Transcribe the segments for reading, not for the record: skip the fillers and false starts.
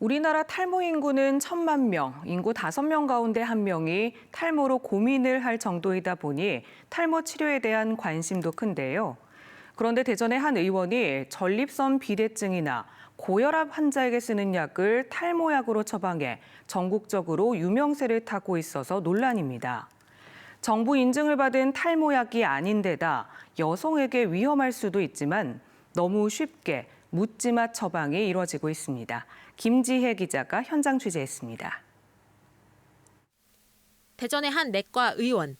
우리나라 탈모 인구는 1,000만 명, 인구 5명 가운데 1명이 탈모로 고민을 할 정도이다 보니 탈모 치료에 대한 관심도 큰데요. 그런데 대전의 한 의원이 전립선 비대증이나 고혈압 환자에게 쓰는 약을 탈모약으로 처방해 전국적으로 유명세를 타고 있어서 논란입니다. 정부 인증을 받은 탈모약이 아닌데다 여성에게 위험할 수도 있지만 너무 쉽게 묻지마 처방이 이뤄지고 있습니다. 김지혜 기자가 현장 취재했습니다. 대전의 한 내과 의원.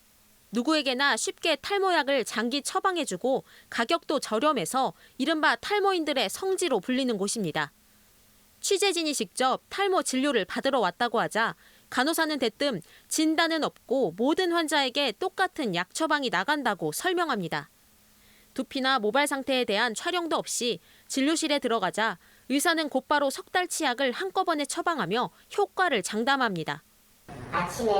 누구에게나 쉽게 탈모약을 장기 처방해주고 가격도 저렴해서 이른바 탈모인들의 성지로 불리는 곳입니다. 취재진이 직접 탈모 진료를 받으러 왔다고 하자 간호사는 대뜸 진단은 없고 모든 환자에게 똑같은 약 처방이 나간다고 설명합니다. 두피나 모발 상태에 대한 촬영도 없이 진료실에 들어가자 의사는 곧바로 석 달치 약을 한꺼번에 처방하며 효과를 장담합니다. 아침에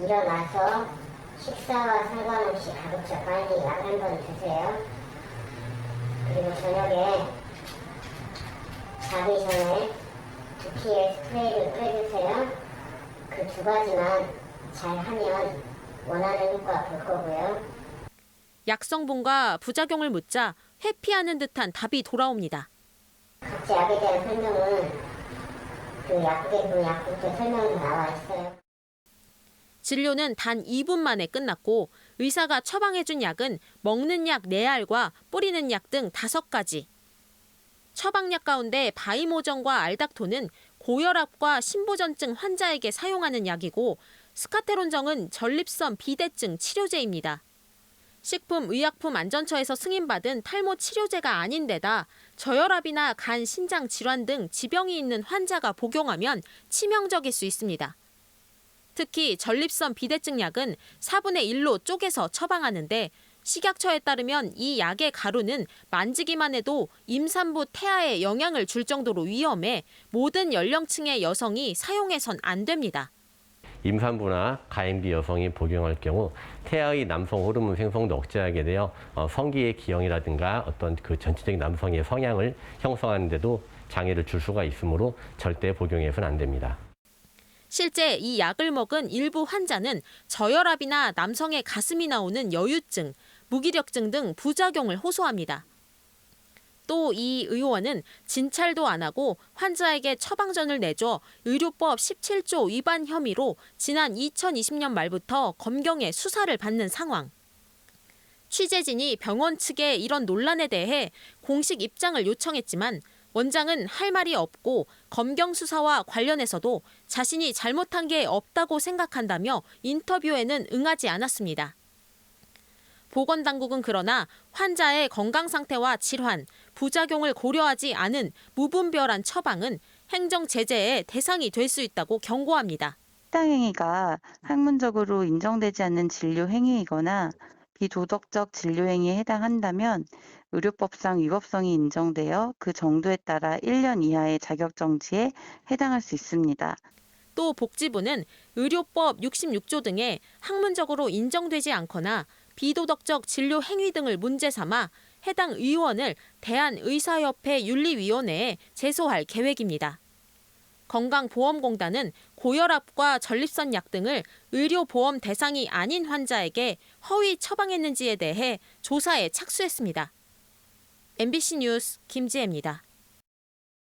일어나서 식사와 상관없이 가급적 빨리 약 한 번 드세요. 그리고 저녁에 자기 전에 두피에 스프레이를 뿌려주세요. 그 두 가지만 잘 하면 원하는 효과 볼 거고요. 약 성분과 부작용을 묻자 회피하는 듯한 답이 돌아옵니다. 각자 약에 대한 설명은 그 약국에 보면 약국에 설명이 나와 있어요. 진료는 단 2분 만에 끝났고 의사가 처방해준 약은 먹는 약 4알과 뿌리는 약 등 5가지. 처방약 가운데 바이모정과 알닥토는 고혈압과 심부전증 환자에게 사용하는 약이고 스카테론정은 전립선 비대증 치료제입니다. 식품의약품안전처에서 승인받은 탈모 치료제가 아닌데다 저혈압이나 간, 신장 질환 등 지병이 있는 환자가 복용하면 치명적일 수 있습니다. 특히 전립선 비대증 약은 4분의 1로 쪼개서 처방하는데 식약처에 따르면 이 약의 가루는 만지기만 해도 임산부 태아에 영향을 줄 정도로 위험해 모든 연령층의 여성이 사용해선 안 됩니다. 임산부나 가임기 여성이 복용할 경우 태아의 남성 호르몬 생성도 억제하게 되어 성기의 기형이라든가 어떤 그 전체적인 남성의 성향을 형성하는 데도 장애를 줄 수가 있으므로 절대 복용해서는 안 됩니다. 실제 이 약을 먹은 일부 환자는 저혈압이나 남성의 가슴이 나오는 여유증, 무기력증 등 부작용을 호소합니다. 또 이 의원은 진찰도 안 하고 환자에게 처방전을 내줘 의료법 17조 위반 혐의로 지난 2020년 말부터 검경에 수사를 받는 상황. 취재진이 병원 측에 이런 논란에 대해 공식 입장을 요청했지만 원장은 할 말이 없고 검경 수사와 관련해서도 자신이 잘못한 게 없다고 생각한다며 인터뷰에는 응하지 않았습니다. 보건당국은 그러나 환자의 건강 상태와 질환, 부작용을 고려하지 않은 무분별한 처방은 행정 제재의 대상이 될 수 있다고 경고합니다. 해당 행위가 학문적으로 인정되지 않는 진료 행위이거나 비도덕적 진료 행위에 해당한다면 의료법상 위법성이 인정되어 그 정도에 따라 1년 이하의 자격정지에 해당할 수 있습니다. 또 복지부는 의료법 66조 등에 학문적으로 인정되지 않거나 비도덕적 진료 행위 등을 문제 삼아 해당 의원을 대한의사협회 윤리위원회에 제소할 계획입니다. 건강보험공단은 고혈압과 전립선 약 등을 의료보험 대상이 아닌 환자에게 허위 처방했는지에 대해 조사에 착수했습니다. MBC 뉴스 김지혜입니다.